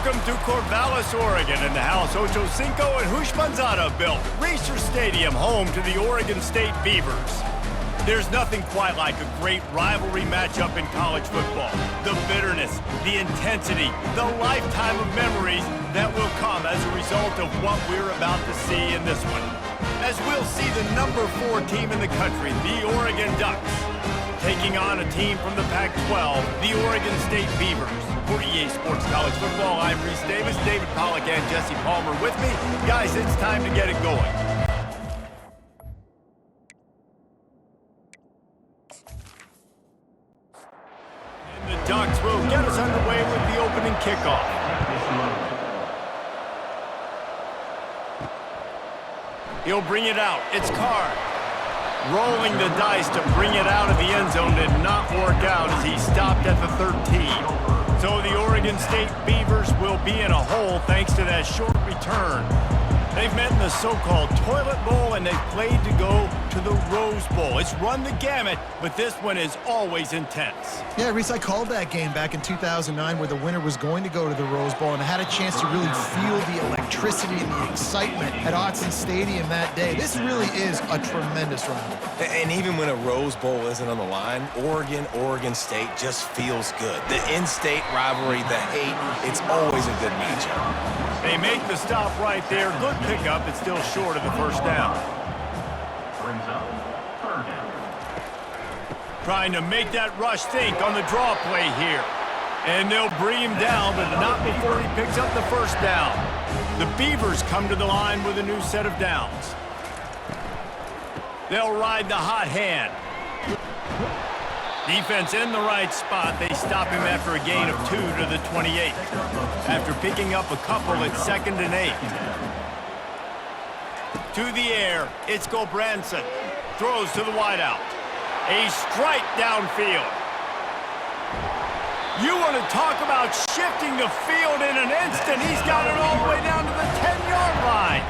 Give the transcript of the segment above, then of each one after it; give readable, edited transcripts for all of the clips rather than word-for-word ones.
Welcome to Corvallis, Oregon, in the house Ocho Cinco and Hush Manzana built. Reser Stadium, home to the Oregon State Beavers. There's nothing quite like a great rivalry matchup in college football. The bitterness, the intensity, the lifetime of memories that will come as a result of what we're about to see in this one. As we'll see the number 4 team in the country, the Oregon Ducks, taking on a team from the Pac-12, the Oregon State Beavers. For EA Sports College Football, I'm Reese Davis, David Pollack, and Jesse Palmer with me. Guys, it's time to get it going. And the Ducks will get us underway with the opening kickoff. He'll bring it out. It's Card. Rolling the dice to bring it out of the end zone did not work out as he stopped at the 13. So the Oregon State Beavers will be in a hole thanks to that short return. They've met in the so-called Toilet Bowl, and they've played to go to the Rose Bowl. It's run the gamut, but this one is always intense. Yeah, Reese, I called that game back in 2009 where the winner was going to go to the Rose Bowl, and I had a chance to really feel the electricity and the excitement at Autzen Stadium that day. This really is a tremendous rivalry. And even when a Rose Bowl isn't on the line, Oregon State just feels good. The in-state rivalry, the hate, it's always a good matchup. They make the stop right there. Good pickup. It's still short of the first down. Brings up third down. Trying to make that rush think on the draw play here. And they'll bring him down, but not before he picks up the first down. The Beavers come to the line with a new set of downs. They'll ride the hot hand. Defense in the right spot. They stop him after a gain of 2 to the 28. After picking up a couple at 2nd and 8. To the air, it's Gulbranson. Throws to the wideout. A strike downfield. You want to talk about shifting the field in an instant. He's got it all the way down to the 10-yard line.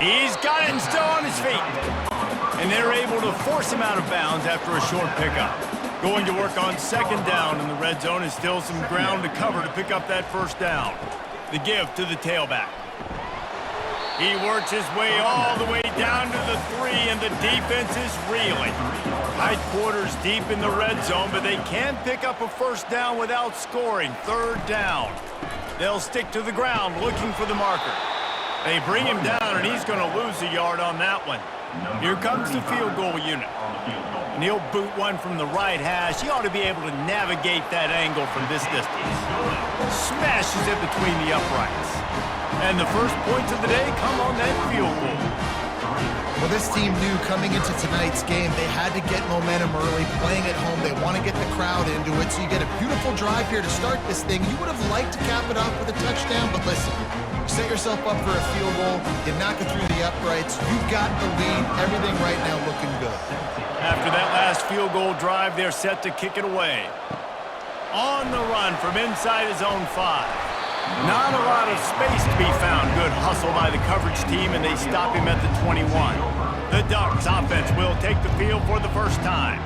He's got it and still on his feet. And they're able to force him out of bounds after a short pickup. Going to work on 2nd down in the red zone is still some ground to cover to pick up that first down. The give to the tailback. He works his way all the way down to the 3, and the defense is reeling. Tight quarters deep in the red zone, but they can pick up a first down without scoring. 3rd down. They'll stick to the ground looking for the marker. They bring him down, and he's going to lose a yard on that one. Here comes the field goal unit. And he'll boot one from the right hash. He ought to be able to navigate that angle from this distance. Smashes it between the uprights. And the first points of the day come on that field goal. Well, this team knew coming into tonight's game they had to get momentum early, playing at home. They want to get the crowd into it, so you get a beautiful drive here to start this thing. You would have liked to cap it off with a touchdown, but listen, you set yourself up for a field goal, you knock it through the uprights, you've got the lead, everything right now looking good. After that last field goal drive, they're set to kick it away. On the run from inside his own 5. Not a lot of space to be found. Good hustle by the coverage team, and they stop him at the 21. The Ducks offense will take the field for the first time.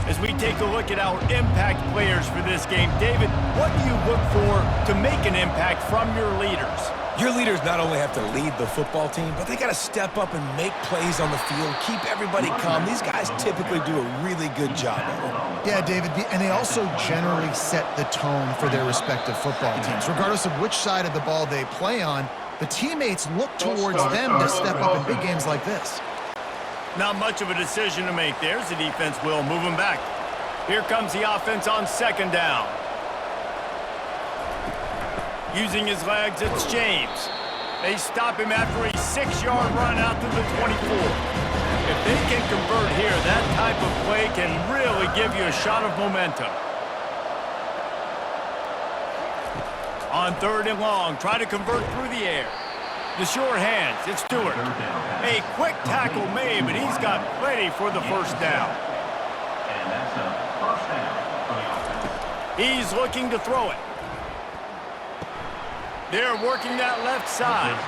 As we take a look at our impact players for this game, David, what do you look for to make an impact from your leaders? Your leaders not only have to lead the football team, but they got to step up and make plays on the field, keep everybody calm. These guys typically do a really good job of it. Yeah, David, and they also generally set the tone for their respective football teams. Regardless of which side of the ball they play on, the teammates look towards them to step up in big games like this. Not much of a decision to make there. The defense will move him back. Here comes the offense on 2nd down. Using his legs, it's James. They stop him after a 6-yard run out to the 24. If they can convert here, that type of play can really give you a shot of momentum. On 3rd and long, try to convert through the air. The short hands, it's Stewart. A quick tackle made, but he's got plenty for the first down. And that's a first down for the offense. He's looking to throw it. They're working that left side.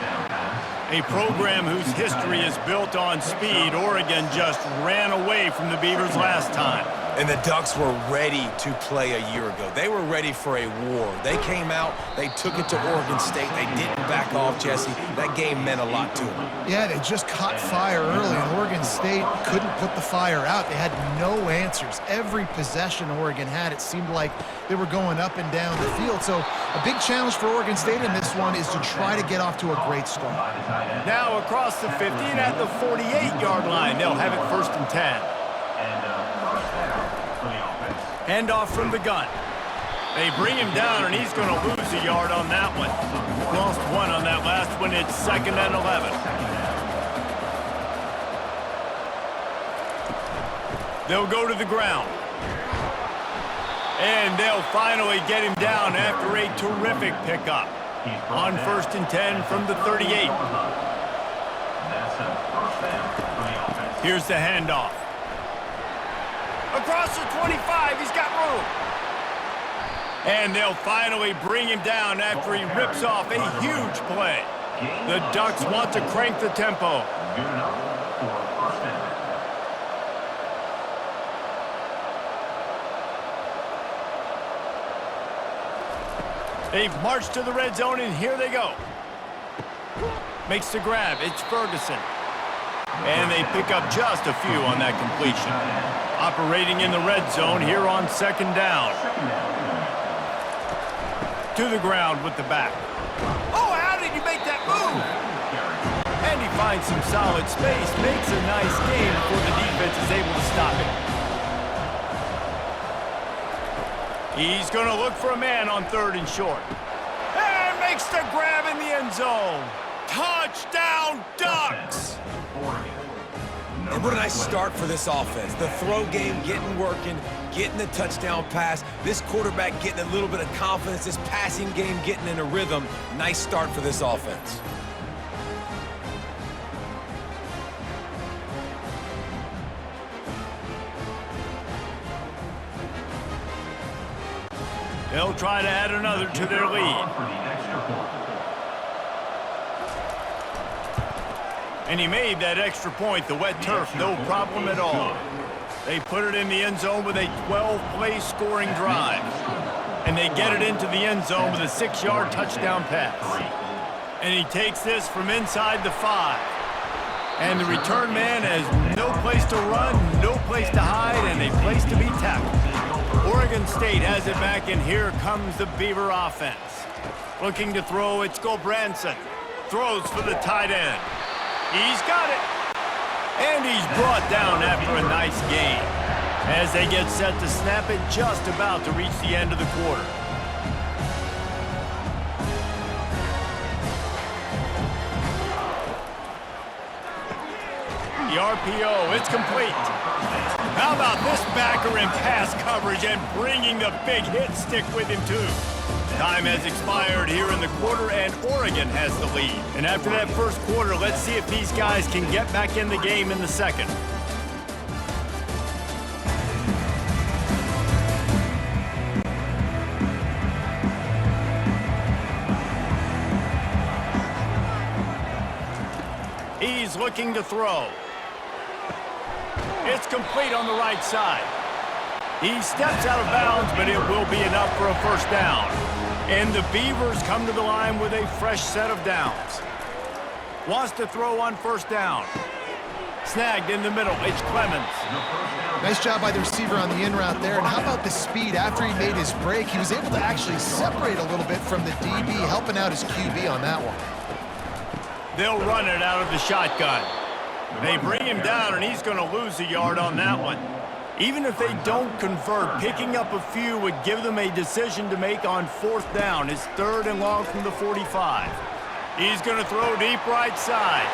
A program whose history is built on speed, Oregon just ran away from the Beavers last time. And the Ducks were ready to play a year ago. They were ready for a war. They came out, they took it to Oregon State. They didn't back off, Jesse. That game meant a lot to them. Yeah, they just caught fire early, and Oregon State couldn't put the fire out. They had no answers. Every possession Oregon had, it seemed like they were going up and down the field. So a big challenge for Oregon State in this one is to try to get off to a great start. Now across the 50 and at the 48-yard line. They'll have it 1st and 10. Handoff from the gun. They bring him down, and he's going to lose a yard on that one. Lost 1 on that last one. It's 2nd and 11. They'll go to the ground. And they'll finally get him down after a terrific pickup. On 1st and 10 from the 38. Here's the handoff. Across the 25, he's got room. And they'll finally bring him down after he rips off a huge play. The Ducks want to crank the tempo. They've marched to the red zone, and here they go. Makes the grab. It's Ferguson. And they pick up just a few on that completion. Operating in the red zone here on 2nd down. To the ground with the back. Oh, how did you make that move? And he finds some solid space, makes a nice gain before the defense is able to stop it. He's going to look for a man on 3rd and short. And makes the grab in the end zone. Touchdown, Ducks! And what a nice start for this offense. The throw game getting working, getting the touchdown pass. This quarterback getting a little bit of confidence. This passing game getting in a rhythm. Nice start for this offense. They'll try to add another to their lead. And he made that extra point, the wet turf, no problem at all. They put it in the end zone with a 12-play scoring drive. And they get it into the end zone with a 6-yard touchdown pass. And he takes this from inside the 5. And the return man has no place to run, no place to hide, and a place to be tackled. Oregon State has it back, and here comes the Beaver offense. Looking to throw, it's Gulbranson. Throws for the tight end. He's got it. And he's brought down after a nice gain. As they get set to snap it, just about to reach the end of the quarter. The RPO, it's complete. How about this backer in pass coverage and bringing the big hit stick with him too. Time has expired here in the quarter, and Oregon has the lead. And after that first quarter, let's see if these guys can get back in the game in the second. He's looking to throw. It's complete on the right side. He steps out of bounds, but it will be enough for a 1st down. And the Beavers come to the line with a fresh set of downs. Wants to throw on 1st down. Snagged in the middle. It's Clemens. Nice job by the receiver on the in route there. And how about the speed? After he made his break, he was able to actually separate a little bit from the DB, helping out his QB on that one. They'll run it out of the shotgun. They bring him down, and he's going to lose a yard on that one. Even if they don't convert, picking up a few would give them a decision to make on 4th down. It's 3rd and long from the 45. He's going to throw deep right side.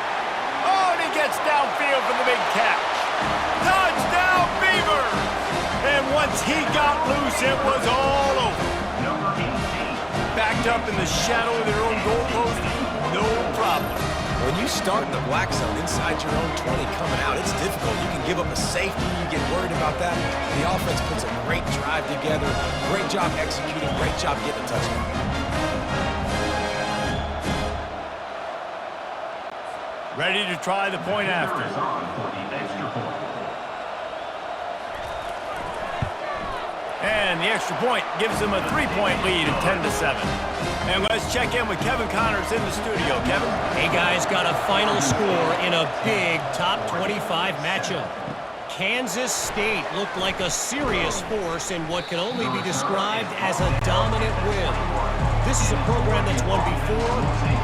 Oh, and he gets downfield for the big catch. Touchdown, Beavers! And once he got loose, it was all over. Backed up in the shadow of their own goalpost, no problem. When you start in the black zone inside your own 20 coming out, it's difficult. You can give up a safety. You get worried about that. The offense puts a great drive together. Great job executing. Great job getting a touchdown. Ready to try the point after. Is on for the extra point. And the extra point gives them a 3-point lead at 10-7. And let's check in with Kevin Connors in the studio. Kevin? Hey, guys, got a final score in a big top 25 matchup. Kansas State looked like a serious force in what can only be described as a dominant win. This is a program that's won before,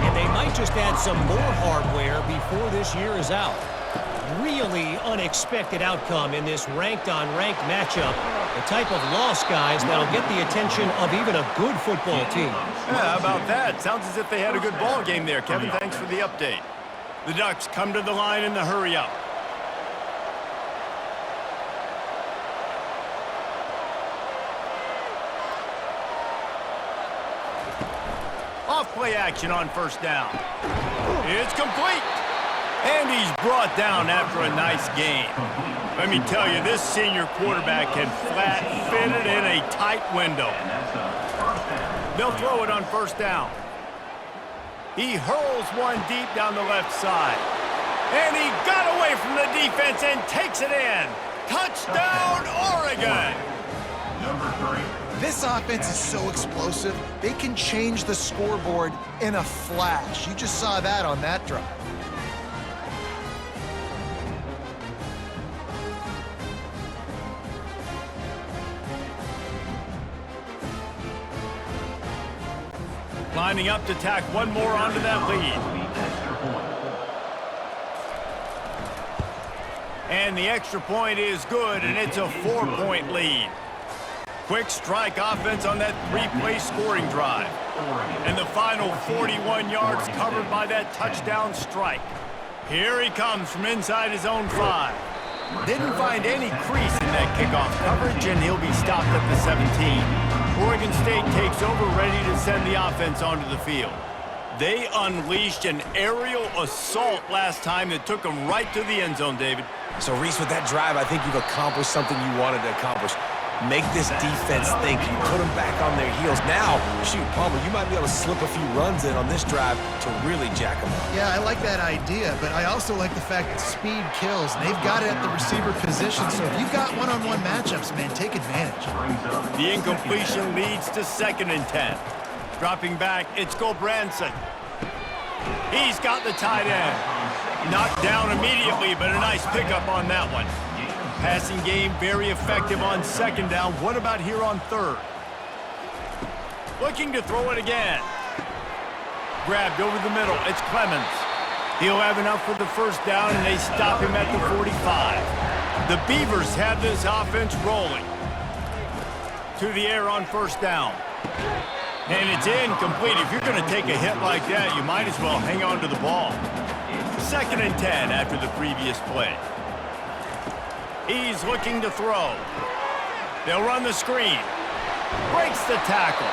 and they might just add some more hardware before this year is out. Really unexpected outcome in this ranked-on-ranked matchup. The type of loss, guys, that'll get the attention of even a good football team. Yeah, how about that? Sounds as if they had a good ball game there, Kevin. Thanks for the update. The Ducks come to the line in the hurry-up. Off-play action on first down. It's complete. And he's brought down after a nice game. Let me tell you, this senior quarterback can flat fit it in a tight window. They'll throw it on first down. He hurls one deep down the left side. And he got away from the defense and takes it in. Touchdown, Oregon! Number 3. This offense is so explosive, they can change the scoreboard in a flash. You just saw that on that drive. Lining up to tack one more onto that lead. And the extra point is good, and it's a 4-point lead. Quick strike offense on that 3-play scoring drive. And the final 41 yards covered by that touchdown strike. Here he comes from inside his own 5. Didn't find any crease in that kickoff coverage, and he'll be stopped at the 17. Oregon State takes over, ready to send the offense onto the field. They unleashed an aerial assault last time that took them right to the end zone, David. So, Reese, with that drive, I think you've accomplished something you wanted to accomplish. Make this defense think. You put them back on their heels. Now, shoot, Palmer, you might be able to slip a few runs in on this drive to really jack them up. Yeah, I like that idea, but I also like the fact that speed kills. They've got it at the receiver position, so if you've got one-on-one matchups, man, take advantage. The incompletion leads to 2nd and 10. Dropping back, it's Gulbranson. He's got the tight end. Knocked down immediately, but a nice pickup on that one. Passing game very effective on 2nd down. What about here on 3rd? Looking to throw it again. Grabbed over the middle. It's Clemens. He'll have enough for the first down, and they stop him at the 45. The Beavers have this offense rolling. To the air on first down. And it's incomplete. If you're going to take a hit like that, you might as well hang on to the ball. 2nd and 10 after the previous play. He's looking to throw. They'll run the screen. Breaks the tackle.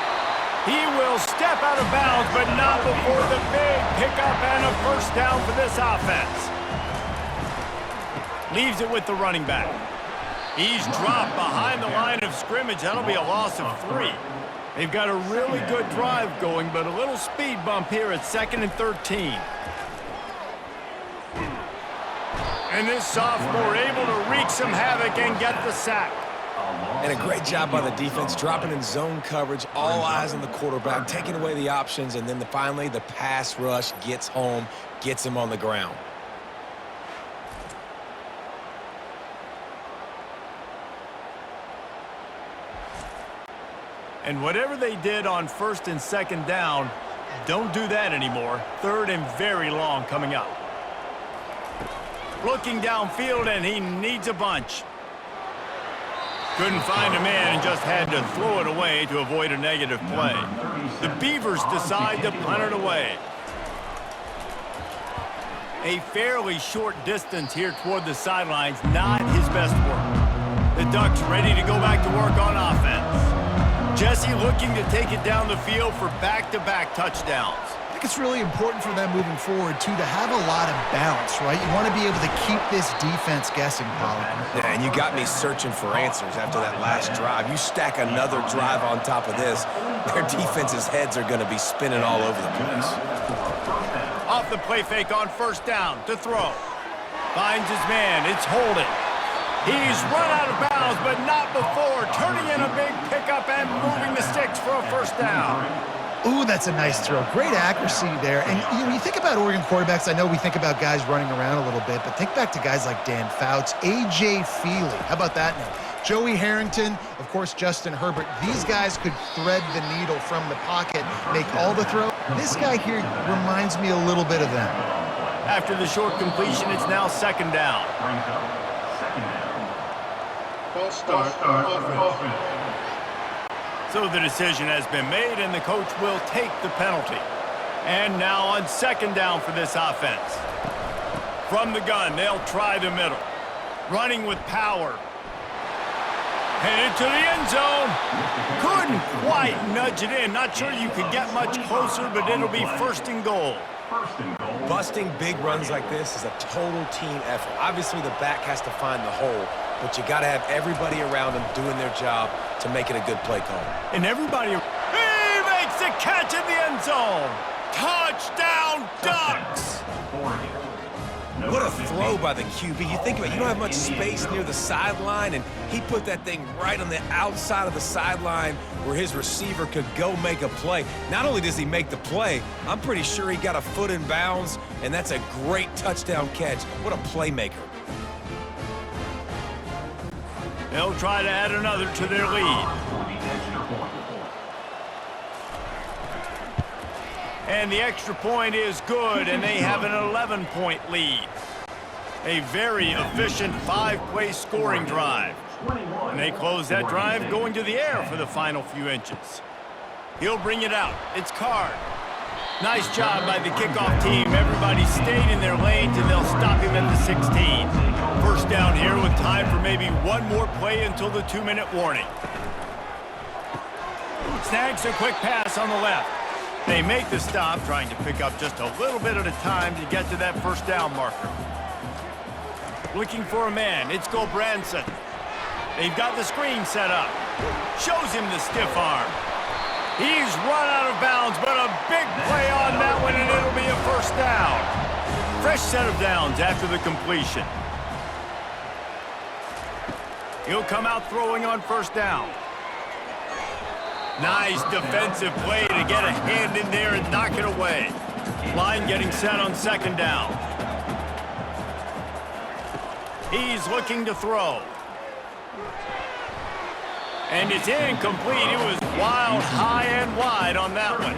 He will step out of bounds, but not before the big pickup and a first down for this offense. Leaves it with the running back. He's dropped behind the line of scrimmage. That'll be a loss of 3. They've got a really good drive going, but a little speed bump here at 2nd and 13. And this sophomore able to wreak some havoc and get the sack. And a great job by the defense, dropping in zone coverage, all eyes on the quarterback, taking away the options, and then finally the pass rush gets home, gets him on the ground. And whatever they did on 1st and 2nd down, don't do that anymore. 3rd and very long coming up. Looking downfield, and he needs a bunch. Couldn't find a man and just had to throw it away to avoid a negative play. The Beavers decide to punt it away. A fairly short distance here toward the sidelines, not his best work. The Ducks ready to go back to work on offense. Jesse looking to take it down the field for back-to-back touchdowns. I think it's really important for them moving forward, too, to have a lot of balance, right? You want to be able to keep this defense guessing, Pollard. Yeah, and you got me searching for answers after that last drive. You stack another drive on top of this, their defense's heads are going to be spinning all over the place. Off the play fake on first down to throw. Finds his man. It's Holden. He's run out of bounds, but not before turning in a big pickup and moving the sticks for a first down. Ooh, that's a nice throw. Great accuracy there. And you think about Oregon quarterbacks, I know we think about guys running around a little bit, but think back to guys like Dan Fouts, A.J. Feely. How about that name? Joey Harrington, of course, Justin Herbert. These guys could thread the needle from the pocket, make all the throw. This guy here reminds me a little bit of them. After the short completion, it's now second down. Brings up second down. False start offense. So the decision has been made, and the coach will take the penalty. And now on second down for this offense. From the gun, they'll try the middle. Running with power. Headed to the end zone. Couldn't quite nudge it in. Not sure you could get much closer, but it'll be first and goal. First and goal. Busting big runs like this is a total team effort. Obviously, the back has to find the hole, but you got to have everybody around them doing their job to make it a good play call. And everybody... He makes the catch in the end zone. Touchdown, Ducks! What a throw by the QB. You think about it, you don't have much space near the sideline, and he put that thing right on the outside of the sideline where his receiver could go make a play. Not only does he make the play, I'm pretty sure he got a foot in bounds, and that's a great touchdown catch. What a playmaker. They'll try to add another to their lead. And the extra point is good, and they have an 11-point lead. A very efficient 5-play scoring drive. And they close that drive going to the air for the final few inches. He'll bring it out. It's Card. Nice job by the kickoff team. Everybody stayed in their lanes, and they'll stop him at the 16. First down here with time for maybe one more play until the 2-minute warning. Snags a quick pass on the left. They make the stop, trying to pick up just a little bit at a time to get to that first down marker. Looking for a man. It's Gulbranson. They've got the screen set up. Shows him the stiff arm. He's run out of bounds, but a big play on that one, and it'll be a first down. Fresh set of downs after the completion. He'll come out throwing on first down. Nice defensive play to get a hand in there and knock it away. Line getting set on second down. He's looking to throw. And it's incomplete. It was wild, high and wide on that one.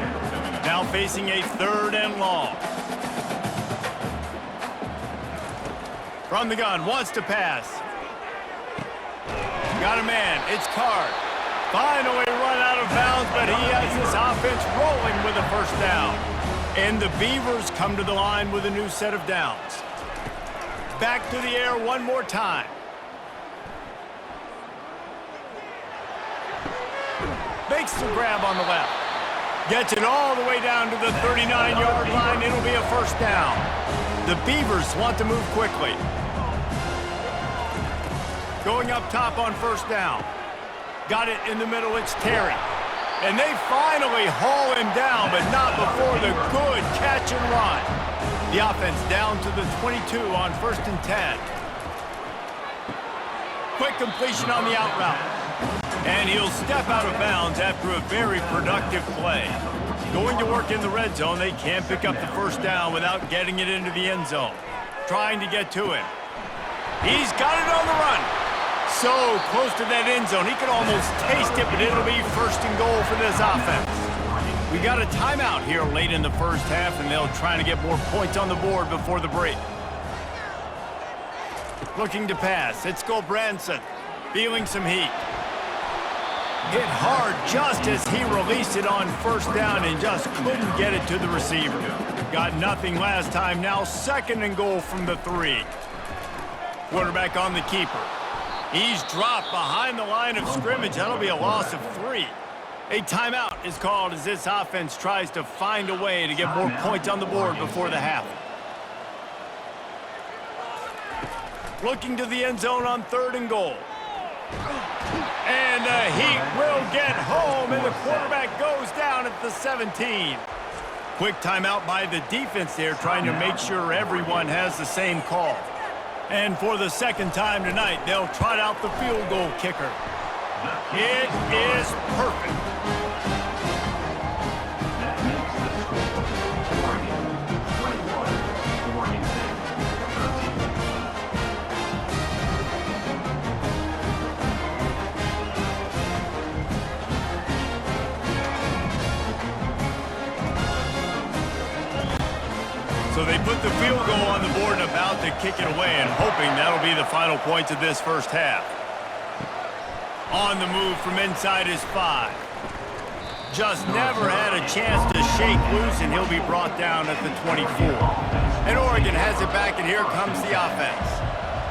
Now facing a third and long. From the gun, wants to pass. Got a man. It's Card. Finally run out of bounds, but he has this offense rolling with a first down. And the Beavers come to the line with a new set of downs. Back to the air one more time. Makes the grab on the left. Gets it all the way down to the 39-yard line. It'll be a first down. The Beavers want to move quickly. Going up top on first down. Got it in the middle, it's Terry. And they finally haul him down, but not before the good catch and run. The offense down to the 22 on first and 10. Quick completion on the out route. And he'll step out of bounds after a very productive play. Going to work in the red zone, they can't pick up the first down without getting it into the end zone. Trying to get to him. He's got it on the run. So close to that end zone, he could almost taste it, but it'll be first and goal for this offense. We got a timeout here late in the first half, and they'll try to get more points on the board before the break. Looking to pass, it's Gulbranson, feeling some heat. Hit hard just as he released it on first down and just couldn't get it to the receiver. Got nothing last time, now second and goal from the 3. Quarterback on the keeper. He's dropped behind the line of scrimmage. That'll be a loss of 3. A timeout is called as this offense tries to find a way to get more points on the board before the half. Looking to the end zone on third and goal. And the Heat will get home, and the quarterback goes down at the 17. Quick timeout by the defense there, trying to make sure everyone has the same call. And for the second time tonight, they'll trot out the field goal kicker. It is perfect. That makes the score Oregon 21, Oregon So they put the field goal on the board and about to kick it away, and hoping that'll be the final points of this first half. On the move from inside his 5. Just never had a chance to shake loose, and he'll be brought down at the 24. And Oregon has it back, and here comes the offense.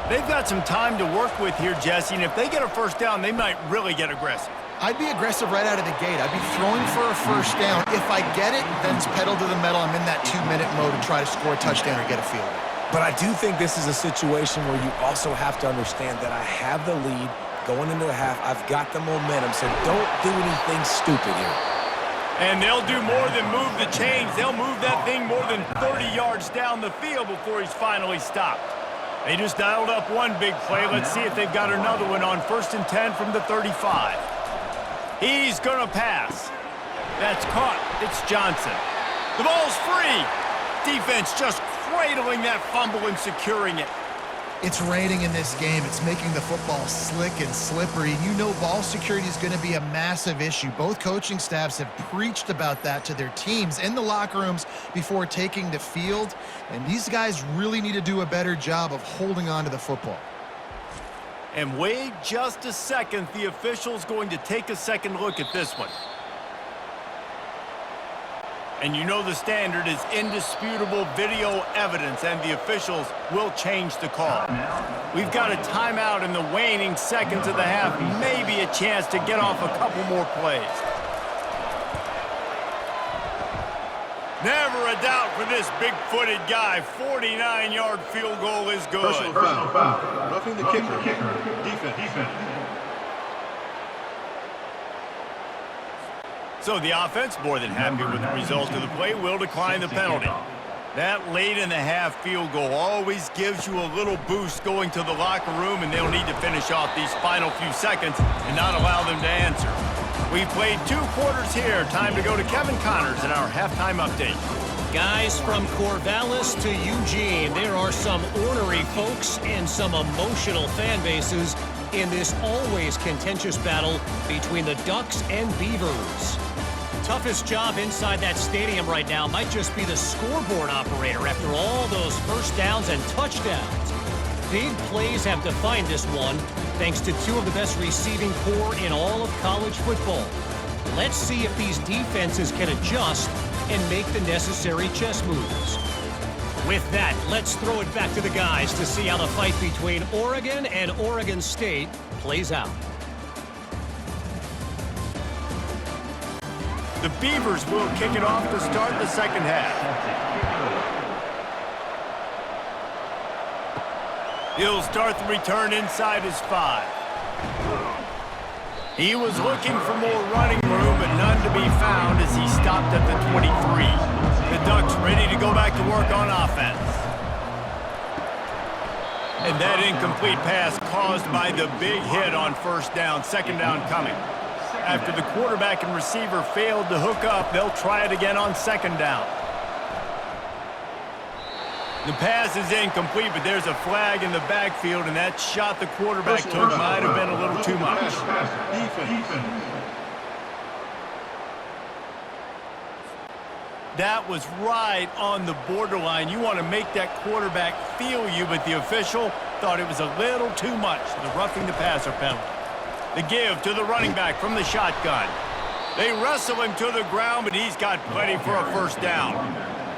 They've got some time to work with here, Jesse, and if they get a first down, they might really get aggressive. I'd be aggressive right out of the gate. I'd be throwing for a first down. If I get it, then it's pedal to the metal. I'm in that 2-minute mode to try to score a touchdown or get a field goal. But I do think this is a situation where you also have to understand that I have the lead going into the half. I've got the momentum, so don't do anything stupid here. And they'll do more than move the chains. They'll move that thing more than 30 yards down the field before he's finally stopped. They just dialed up one big play. Let's see if they've got another one on 1st and 10 from the 35. He's going to pass. That's caught. It's Johnson. The ball's free. Defense just cradling that fumble and securing it. It's raining in this game. It's making the football slick and slippery. You know ball security is going to be a massive issue. Both coaching staffs have preached about that to their teams in the locker rooms before taking the field. And these guys really need to do a better job of holding on to the football. And wait just a second. The official's going to take a second look at this one. And you know the standard is indisputable video evidence, and the officials will change the call. We've got a timeout in the waning seconds of the half, maybe a chance to get off a couple more plays. Never a doubt for this big-footed guy. 49-yard field goal is good. Personal foul. Roughing the kicker. Defense. So the offense, more than happy with the result of the play, will decline the penalty. That late in the half field goal always gives you a little boost going to the locker room, and they'll need to finish off these final few seconds and not allow them to answer. We've played 2 quarters here. Time to go to Kevin Connors in our halftime update. Guys, from Corvallis to Eugene, there are some ornery folks and some emotional fan bases in this always contentious battle between the Ducks and Beavers. Toughest job inside that stadium right now might just be the scoreboard operator after all those first downs and touchdowns. Big plays have defined this one, thanks to 2 of the best receiving corps in all of college football. Let's see if these defenses can adjust and make the necessary chess moves. With that, let's throw it back to the guys to see how the fight between Oregon and Oregon State plays out. The Beavers will kick it off to start the second half. He'll start the return inside his 5. He was looking for more running room, but none to be found as he stopped at the 23. The Ducks ready to go back to work on offense. And that incomplete pass caused by the big hit on first down, second down coming. After the quarterback and receiver failed to hook up, they'll try it again on second down. The pass is incomplete, but there's a flag in the backfield, and that shot the quarterback took might have been a little too much. Defense. That was right on the borderline. You want to make that quarterback feel you, but the official thought it was a little too much, the roughing the passer penalty. The give to the running back from the shotgun. They wrestle him to the ground, but he's got plenty for a first down.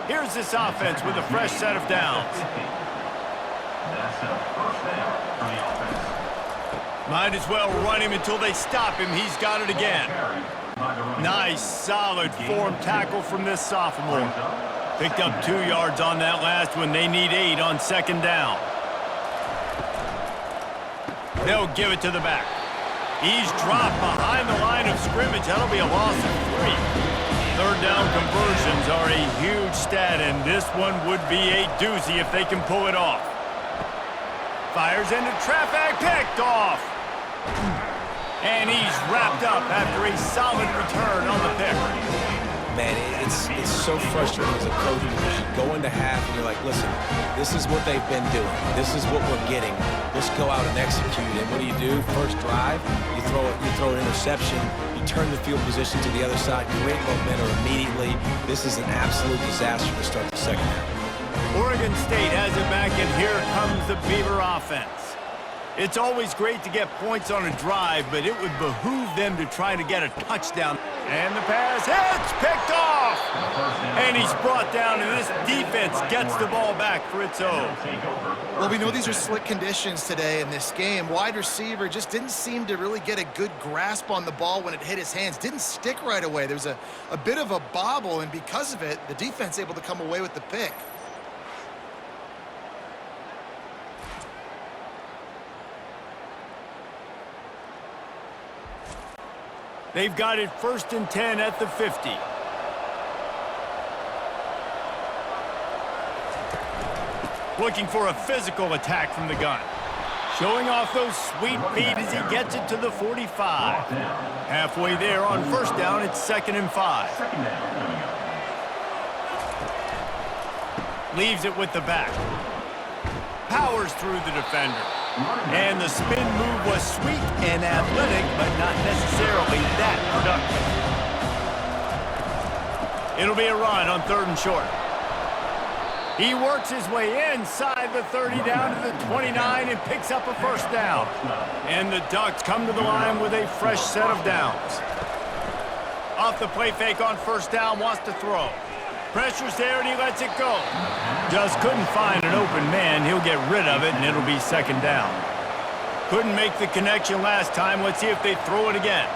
Here's this offense with a fresh set of downs. That's a first down for the offense. Might as well run him until they stop him. He's got it again. Nice, solid form tackle from this sophomore. Picked up 2 yards on that last one. They need 8 on second down. They'll give it to the back. He's dropped behind the line of scrimmage. That'll be a loss of 3. Third down conversions are a huge stat, and this one would be a doozy if they can pull it off. Fires into traffic, picked off. And he's wrapped up after a solid return on the pick. Man, it's so frustrating as a coach because you go into half and you're like, listen, this is what they've been doing. This is what we're getting. Let's go out and execute. And what do? First drive, you throw an interception, you turn the field position to the other side, create momentum immediately. This is an absolute disaster to start the second half. Oregon State has it back, and here comes the Beaver offense. It's always great to get points on a drive, but it would behoove them to try to get a touchdown. And the pass hits, picked off! And he's brought down, and this defense gets the ball back for its own. Well, we know these are slick conditions today in this game. Wide receiver just didn't seem to really get a good grasp on the ball when it hit his hands. Didn't stick right away. There was a bit of a bobble, and because of it, the defense able to come away with the pick. They've got it 1st and 10 at the 50. Looking for a physical attack from the gun. Showing off those sweet feet as he gets it to the 45. Halfway there on 1st down, it's 2nd and 5. Leaves it with the back. Powers through the defender. And the spin move was sweet and athletic, but not necessarily that productive. It'll be a run on 3rd and short. He works his way inside the 30 down to the 29 and picks up a 1st down. And the Ducks come to the line with a fresh set of downs. Off the play fake on 1st down, wants to throw. Pressure's there and he lets it go. Just couldn't find an open man. He'll get rid of it and it'll be 2nd down. Couldn't make the connection last time. Let's see if they throw it again.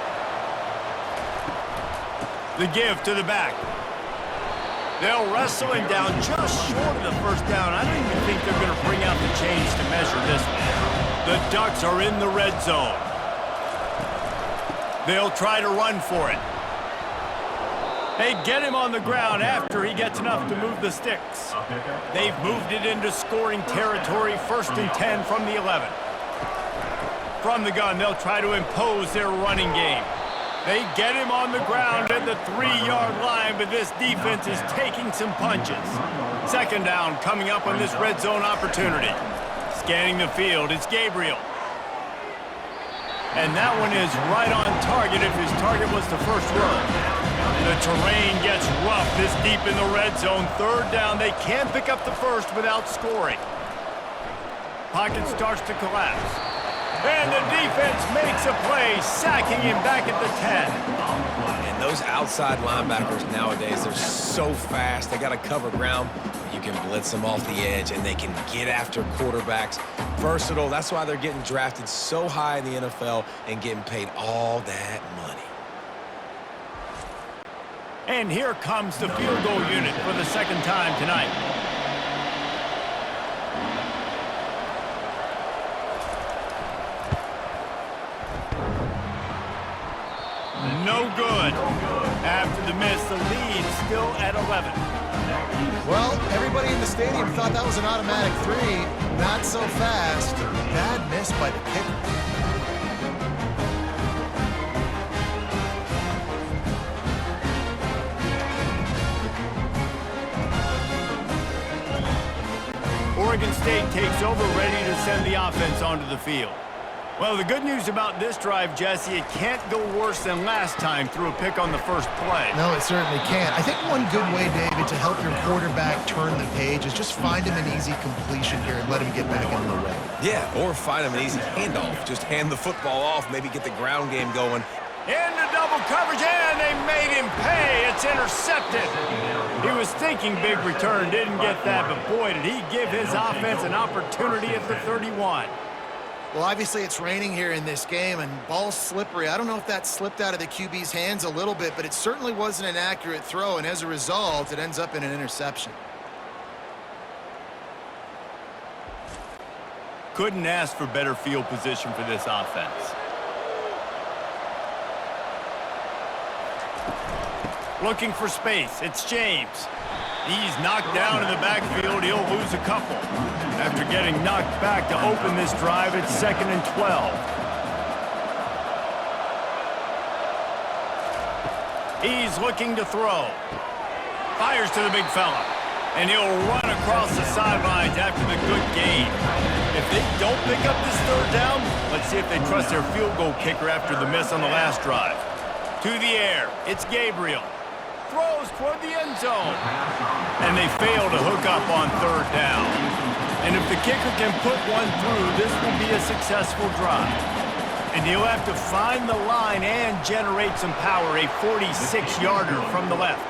The give to the back. They'll wrestle him down just short of the 1st down. I don't even think they're going to bring out the chains to measure this one. The Ducks are in the red zone. They'll try to run for it. They get him on the ground after he gets enough to move the sticks. They've moved it into scoring territory, 1st and 10 from the 11. From the gun, they'll try to impose their running game. They get him on the ground at the 3-yard line, but this defense is taking some punches. 2nd down coming up on this red zone opportunity. Scanning the field, it's Gabriel. And that one is right on target if his target was the first run. The terrain gets rough this deep in the red zone. 3rd down, they can't pick up the 1st without scoring. Pocket starts to collapse. And the defense makes a play, sacking him back at the 10. And those outside linebackers nowadays, they're so fast. They got to cover ground. You can blitz them off the edge, and they can get after quarterbacks. Versatile. That's why they're getting drafted so high in the NFL and getting paid all that money. And here comes the field goal unit for the 2nd time tonight. No good. After the miss, the lead still at 11. Well, everybody in the stadium thought that was an automatic 3. Not so fast. Bad miss by the kicker. Oregon State takes over, ready to send the offense onto the field. Well, the good news about this drive, Jesse, it can't go worse than last time through a pick on the 1st play. No, it certainly can't. I think one good way, David, to help your quarterback turn the page is just find him an easy completion here and let him get back into the run. Yeah, or find him an easy handoff. Just hand the football off, maybe get the ground game going. Into double coverage, and they made him pay. It's intercepted. He was thinking big return, didn't get that, but boy, did he give his offense an opportunity at the 31. Well, obviously it's raining here in this game, and ball's slippery. I don't know if that slipped out of the QB's hands a little bit, but it certainly wasn't an accurate throw, and as a result, it ends up in an interception. Couldn't ask for better field position for this offense. Looking for space. It's James. He's knocked down in the backfield. He'll lose a couple. After getting knocked back to open this drive, it's 2nd and 12. He's looking to throw. Fires to the big fella. And he'll run across the sidelines after the good gain. If they don't pick up this 3rd down, let's see if they trust their field goal kicker after the miss on the last drive. To the air. It's Gabriel. Throws toward the end zone. And they fail to hook up on 3rd down. And if the kicker can put one through, this will be a successful drive. And he'll have to find the line and generate some power, a 46-yarder from the left.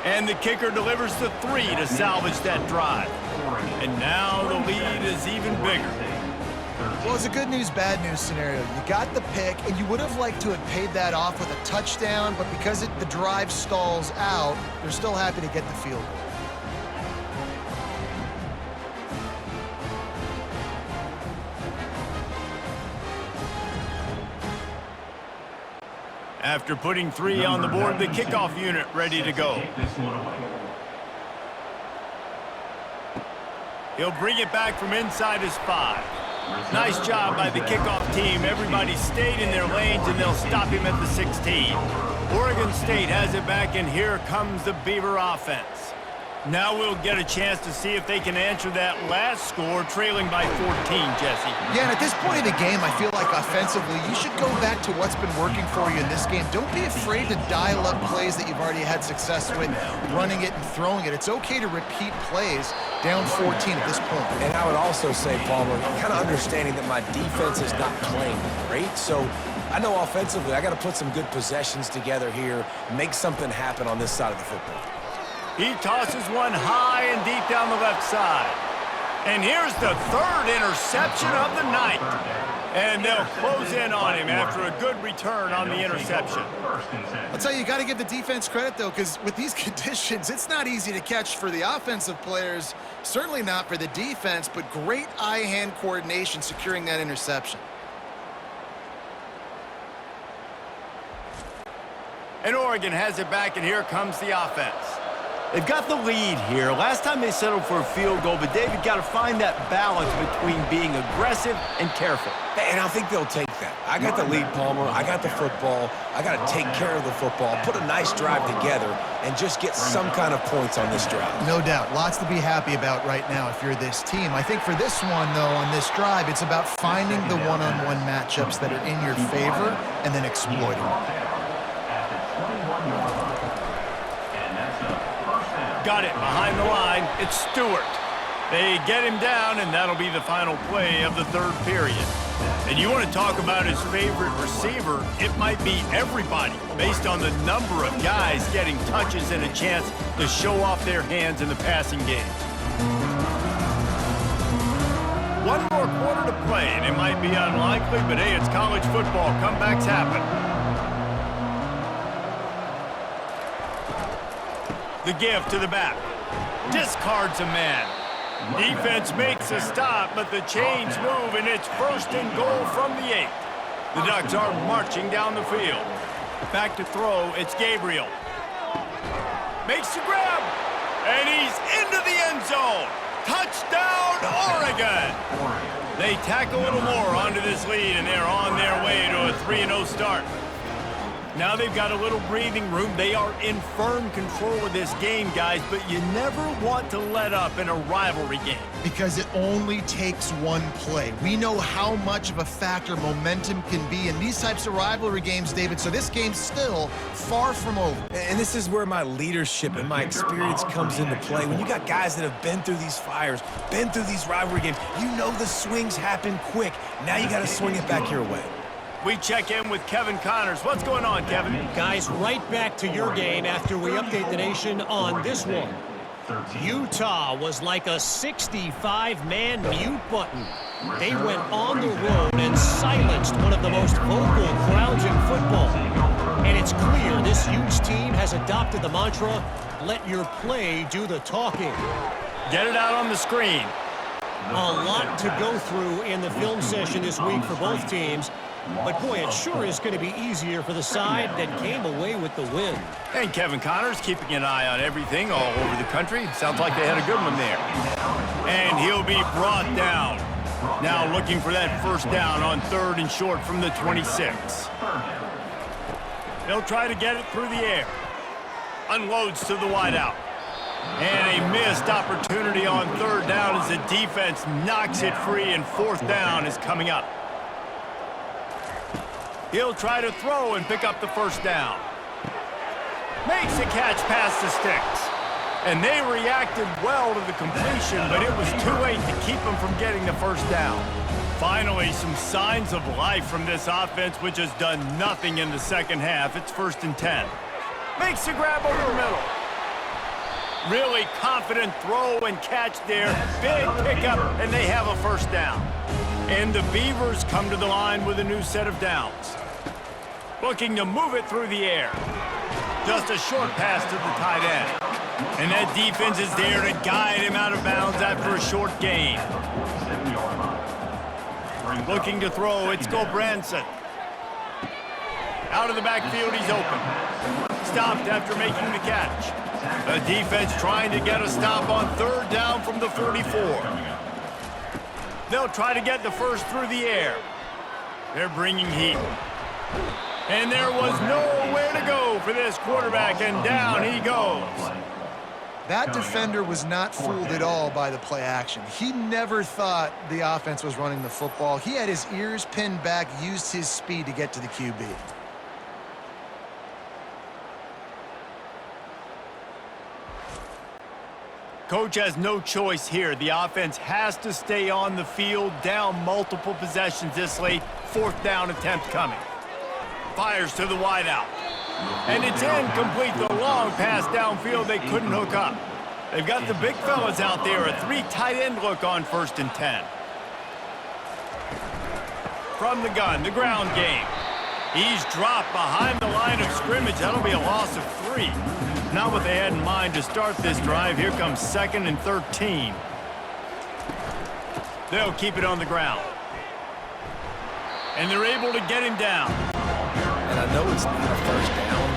And the kicker delivers the 3 to salvage that drive. And now the lead is even bigger. Well, it's a good news, bad news scenario. You got the pick, and you would have liked to have paid that off with a touchdown, but because the drive stalls out, they're still happy to get the field goal. After putting 3 on the board, the kickoff unit ready to go. He'll bring it back from inside his 5. Nice job by the kickoff team. Everybody stayed in their lanes, and they'll stop him at the 16. Oregon State has it back, and here comes the Beaver offense. Now we'll get a chance to see if they can answer that last score, trailing by 14, Jesse. Yeah, and at this point in the game, I feel like offensively, you should go back to what's been working for you in this game. Don't be afraid to dial up plays that you've already had success with, running it and throwing it. It's okay to repeat plays down 14 at this point. And I would also say, Palmer, kind of understanding that my defense is not playing great, so I know offensively I got to put some good possessions together here, make something happen on this side of the football. He tosses one high and deep down the left side. And here's the 3rd interception of the night. And they'll close in on him after a good return on the interception. I'll tell you, you got to give the defense credit, though, because with these conditions, it's not easy to catch for the offensive players, certainly not for the defense, but great eye-hand coordination securing that interception. And Oregon has it back, and here comes the offense. They've got the lead here. Last time they settled for a field goal, but David got to find that balance between being aggressive and careful. And I think they'll take that. I got the lead, Palmer. I got the football. I got to take care of the football, put a nice drive together, and just get some kind of points on this drive. No doubt. Lots to be happy about right now if you're this team. I think for this one, though, on this drive, it's about finding the one-on-one matchups that are in your favor and then exploiting them. Got it behind the line. It's Stewart. They get him down, and that'll be the final play of the 3rd period. And you want to talk about his favorite receiver, it might be everybody, based on the number of guys getting touches and a chance to show off their hands in the passing game. One more quarter to play, and it might be unlikely, but hey, it's college football. Comebacks happen. The give to the back. Discards a man. Defense makes a stop, but the chains move, and it's 1st and goal from the 8. The Ducks are marching down the field. Back to throw, it's Gabriel. Makes the grab, and he's into the end zone. Touchdown, Oregon! They tack a little more onto this lead, and they're on their way to a 3-0 start. Now they've got a little breathing room. They are in firm control of this game, guys, but you never want to let up in a rivalry game. Because it only takes one play. We know how much of a factor momentum can be in these types of rivalry games, David, so this game's still far from over. And this is where my leadership and my experience comes into play. When you got guys that have been through these fires, been through these rivalry games, you know the swings happen quick. Now you got to swing it back your way. We check in with Kevin Connors. What's going on, Kevin? Guys, right back to your game after we update the nation on this one. Utah was like a 65-man mute button. They went on the road and silenced one of the most vocal crowds in football. And it's clear this huge team has adopted the mantra, let your play do the talking. Get it out on the screen. A lot to go through in the film session this week for both teams. But boy, it sure is going to be easier for the side that came away with the win. And Kevin Connors keeping an eye on everything all over the country. Sounds like they had a good one there. And he'll be brought down. Now looking for that first down on 3rd and short from the 26. They'll try to get it through the air. Unloads to the wideout. And a missed opportunity on 3rd down as the defense knocks it free, and 4th down is coming up. He'll try to throw and pick up the first down. Makes a catch past the sticks. And they reacted well to the completion, but it was too late to keep them from getting the first down. Finally, some signs of life from this offense, which has done nothing in the second half. It's 1st and 10. Makes a grab over the middle. Really confident throw and catch there. Big pickup, and they have a first down. And the Beavers come to the line with a new set of downs. Looking to move it through the air. Just a short pass to the tight end. And that defense is there to guide him out of bounds after a short gain. Looking to throw, it's Gulbranson. Out of the backfield, he's open. Stopped after making the catch. The defense trying to get a stop on 3rd down from the 44. They'll try to get the first through the air. They're bringing heat. And there was nowhere to go for this quarterback, and down he goes. That defender was not fooled at all by the play action. He never thought the offense was running the football. He had his ears pinned back, used his speed to get to the QB. Coach has no choice here. The offense has to stay on the field, down multiple possessions this late. 4th down attempt coming. Fires to the wideout. And it's incomplete. The long pass downfield they couldn't hook up. They've got the big fellas out there. A 3 tight end look on 1st and 10. From the gun, the ground game. He's dropped behind the line of scrimmage. That'll be a loss of 3. Not what they had in mind to start this drive. Here comes 2nd and 13. They'll keep it on the ground. And they're able to get him down. And I know it's not a first down,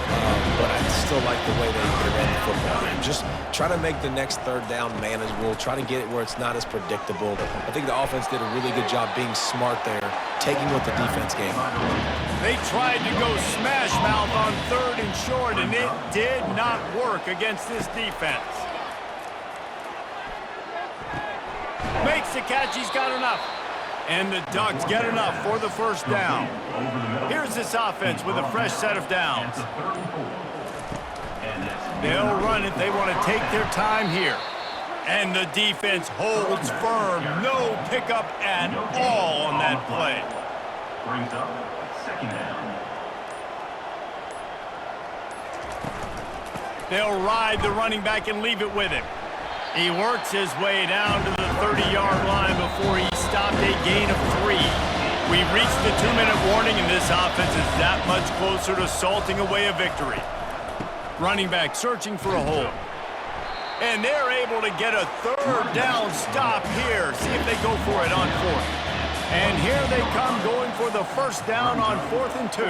but I still like the way they run the football. And just try to make the next 3rd down manageable. Try to get it where it's not as predictable. I think the offense did a really good job being smart there, taking what the defense gave. They tried to go smash mouth on 3rd and short, and it did not work against this defense. Makes the catch. He's got enough. And the Ducks get enough for the first down. Here's this offense with a fresh set of downs. They'll run it. They want to take their time here. And the defense holds firm. No pickup at all on that play. Brings up 2nd down. They'll ride the running back and leave it with him. He works his way down to the 30-yard line before he stopped a gain of 3. We've reached the 2-minute warning, and this offense is that much closer to salting away a victory. Running back searching for a hole. And they're able to get a 3rd down stop here. See if they go for it on 4th. And here they come going for the first down on 4th and 2.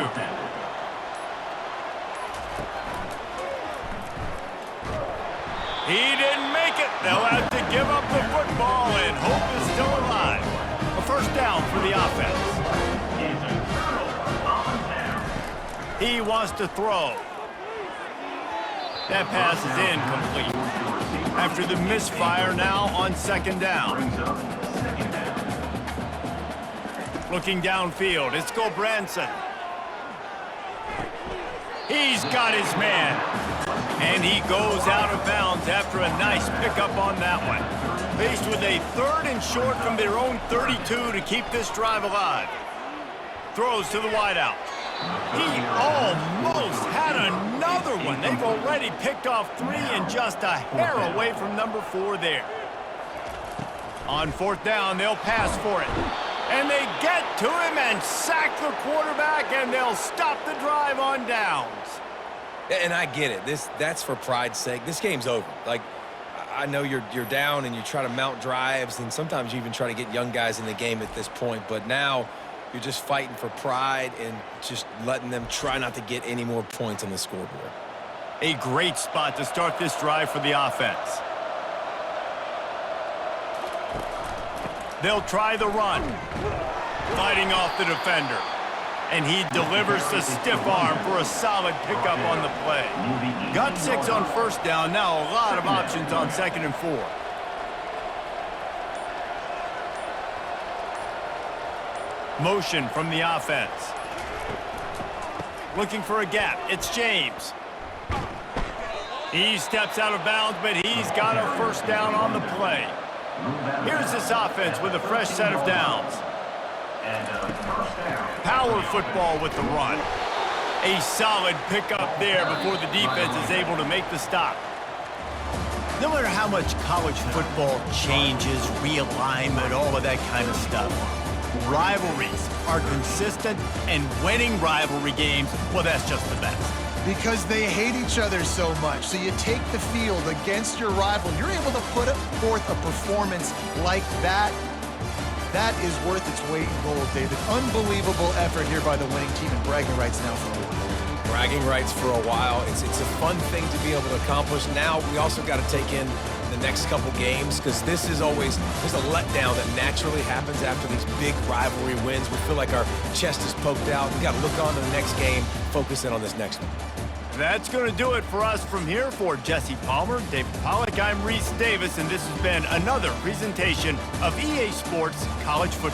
He didn't make it. They'll have to give up the football, and hope is still alive. A first down for the offense. He wants to throw. That pass is incomplete. After the misfire, now on 2nd down. Looking downfield, it's Gulbranson. He's got his man. And he goes out of bounds after a nice pickup on that one. Faced with a 3rd and short from their own 32 to keep this drive alive. Throws to the wideout. He almost had another one. They've already picked off 3 and just a hair away from number 4 there. On 4th down, they'll pass for it. And they get to him and sack the quarterback, and they'll stop the drive on downs. And I get it. That's for pride's sake. This game's over. Like, I know you're down and you try to mount drives, and sometimes you even try to get young guys in the game at this point. But now You're just fighting for pride and just letting them try not to get any more points on the scoreboard. A great spot to start this drive for the offense. They'll try the run. Fighting off the defender. And he delivers the stiff arm for a solid pickup on the play. Got 6 on first down. Now a lot of options on 2nd and 4. Motion from the offense. Looking for a gap. It's James. He steps out of bounds, but he's got a first down on the play. Here's this offense with a fresh set of downs. Power football with the run. A solid pickup there before the defense is able to make the stop. No matter how much college football changes, realignment, all of that kind of stuff, rivalries are consistent, and winning rivalry games, well, that's just the best. Because they hate each other so much. So you take the field against your rival. You're able to put forth a performance like that. That is worth its weight in gold, David. Unbelievable effort here by the winning team, and bragging rights now for a while. Bragging rights for a while. It's a fun thing to be able to accomplish. Now we also got to take in the next couple games, because this is always, there's a letdown that naturally happens after these big rivalry wins. We feel like our chest is poked out. We got to look on to the next game, focus in on this next one. That's going to do it for us from here. For Jesse Palmer, David Pollack, I'm Reese Davis, and this has been another presentation of EA Sports College Football.